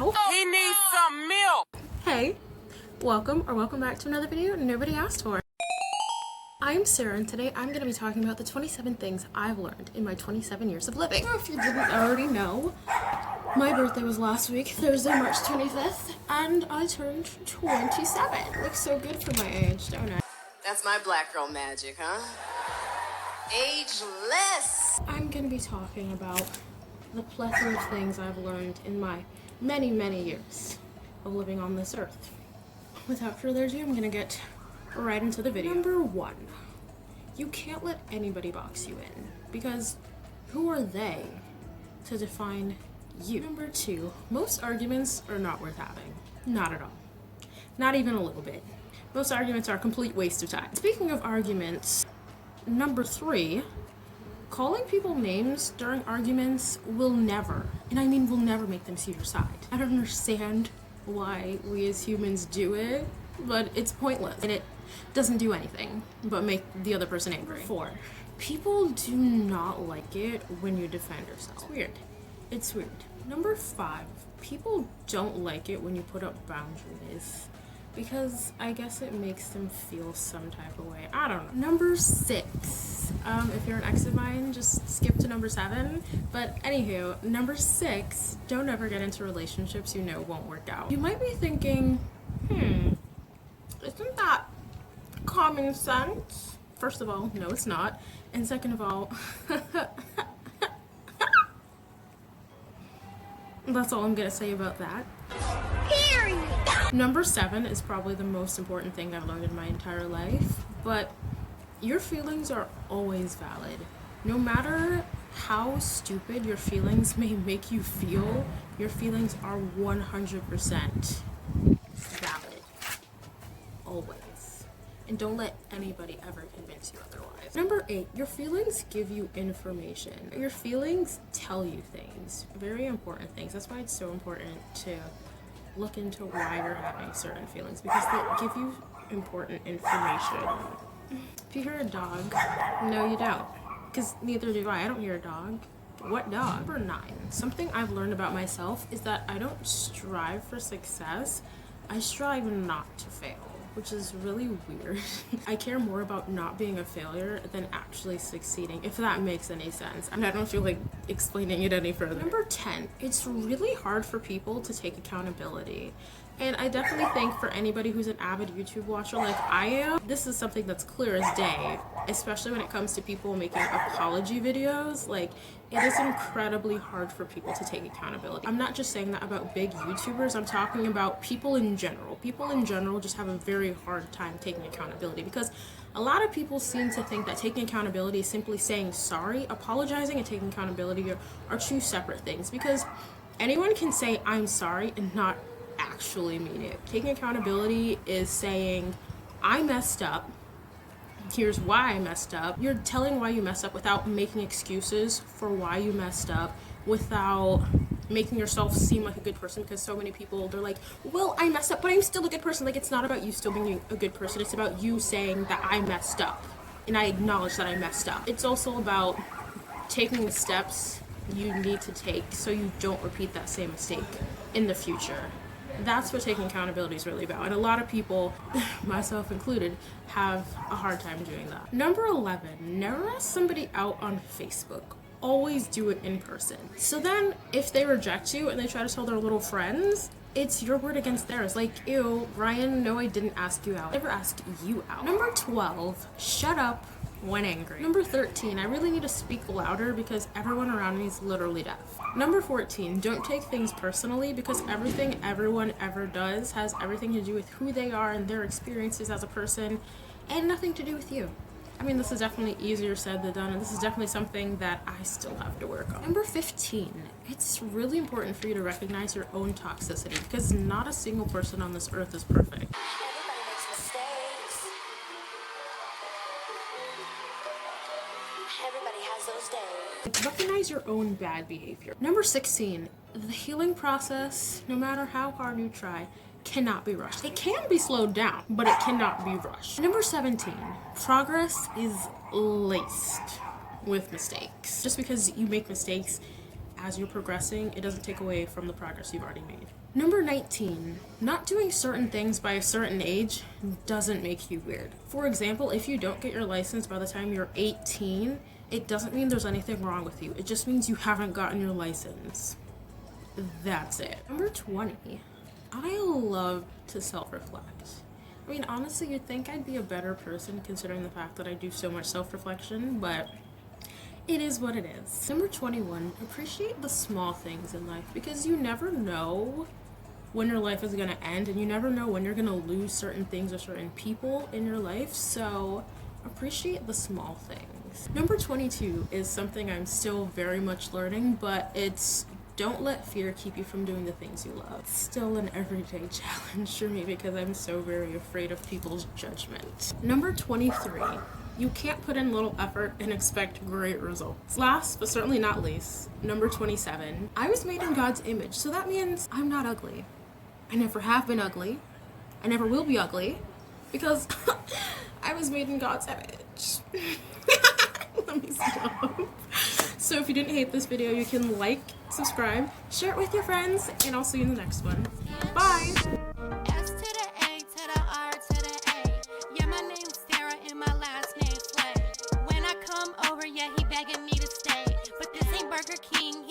mouth. He needs some milk. Hey, welcome back to another video nobody asked for. I'm Sarah, and today I'm going to be talking about the 27 things I've learned in my 27 years of living. If you didn't already know, my birthday was last week, Thursday, March 25th, and I turned 27. Looks so good for my age, don't I? That's my black girl magic, huh? Ageless. I'm going to be talking about the plethora of things I've learned in my many, many years of living on this earth. Without further ado, I'm going to get right into the video. Number 1, you can't let anybody box you in, because who are they to define you? Number 2, most arguments are not worth having. Not at all. Not even a little bit. Most arguments are a complete waste of time. Speaking of arguments, number 3, calling people names during arguments will never, and I mean will never, make them see your side. I don't understand why we as humans do it, but it's pointless, and it doesn't do anything but make the other person angry. 4, people do not like it when you defend yourself. It's weird. Number 5, people don't like it when you put up boundaries, because I guess it makes them feel some type of way. I don't know. Number 6, if you're an ex of mine, just skip to number 7. But anywho, number 6, don't ever get into relationships you know won't work out. You might be thinking, isn't that common sense? First of all, no, it's not. And second of all, that's all I'm gonna say about that. Period. Number 7 is probably the most important thing I've learned in my entire life, but your feelings are always valid. No matter how stupid your feelings may make you feel, your feelings are 100% valid. Always. And don't let anybody ever convince you otherwise. Number 8, your feelings give you information. Your feelings tell you things, very important things. That's why it's so important to look into why you're having certain feelings, because they give you important information. If you hear a dog, no you don't, because neither do I don't hear a dog. What dog? Number 9, something I've learned about myself is that I don't strive for success, I strive not to fail, which is really weird. I care more about not being a failure than actually succeeding, if that makes any sense. I mean, I don't feel like explaining it any further. Number 10, it's really hard for people to take accountability. And I definitely think for anybody who's an avid YouTube watcher like I am, this is something that's clear as day, especially when it comes to people making apology videos. Like, it is incredibly hard for people to take accountability. I'm not just saying that about big YouTubers, I'm talking about people in general. People in general just have a very hard time taking accountability, because a lot of people seem to think that taking accountability is simply saying sorry. Apologizing and taking accountability are two separate things, because anyone can say I'm sorry and not actually mean it. Taking accountability is saying I messed up, here's why I messed up. You're telling why you messed up without making excuses for why you messed up, without making yourself seem like a good person, because so many people, they're like, well, I messed up, but I'm still a good person. Like, it's not about you still being a good person, it's about you saying that I messed up and I acknowledge that I messed up. It's also about taking the steps you need to take so you don't repeat that same mistake in the future. That's what taking accountability is really about. And a lot of people, myself included, have a hard time doing that. Number 11, never ask somebody out on Facebook. Always do it in person. So then if they reject you and they try to tell their little friends, it's your word against theirs. Like, ew, Ryan, no, I didn't ask you out. I never asked you out. Number 12, shut up when angry. Number 13, I really need to speak louder because everyone around me is literally deaf. Number 14, don't take things personally, because everything everyone ever does has everything to do with who they are and their experiences as a person, and nothing to do with you. I mean, this is definitely easier said than done, and this is definitely something that I still have to work on. Number 15, it's really important for you to recognize your own toxicity, because not a single person on this earth is perfect. Everybody makes mistakes. Everybody has those days. Recognize your own bad behavior. Number 16, the healing process, no matter how hard you try, cannot be rushed. It can be slowed down, but it cannot be rushed. Number 17, progress is laced with mistakes. Just because you make mistakes as you're progressing, it doesn't take away from the progress you've already made. Number 19, not doing certain things by a certain age doesn't make you weird. For example, if you don't get your license by the time you're 18, it doesn't mean there's anything wrong with you. It just means you haven't gotten your license. That's it. Number 20, I love to self-reflect. I mean, honestly, you'd think I'd be a better person considering the fact that I do so much self-reflection, but it is what it is. Number 21, appreciate the small things in life, because you never know when your life is gonna end, and you never know when you're gonna lose certain things or certain people in your life, so appreciate the small things. Number 22 is something I'm still very much learning, but it's don't let fear keep you from doing the things you love. It's still an everyday challenge for me because I'm so very afraid of people's judgment. Number 23, you can't put in little effort and expect great results. Last, but certainly not least, number 27, I was made in God's image, so that means I'm not ugly. I never have been ugly. I never will be ugly because I was made in God's image. Let me stop. So if you didn't hate this video, you can like, subscribe, share it with your friends, and I'll see you in the next one. Bye! S to the A to the R to the A. Yeah, my name's Sarah and my last name's Slay. When I come over, yeah, he begging me to stay. But this ain't Burger King.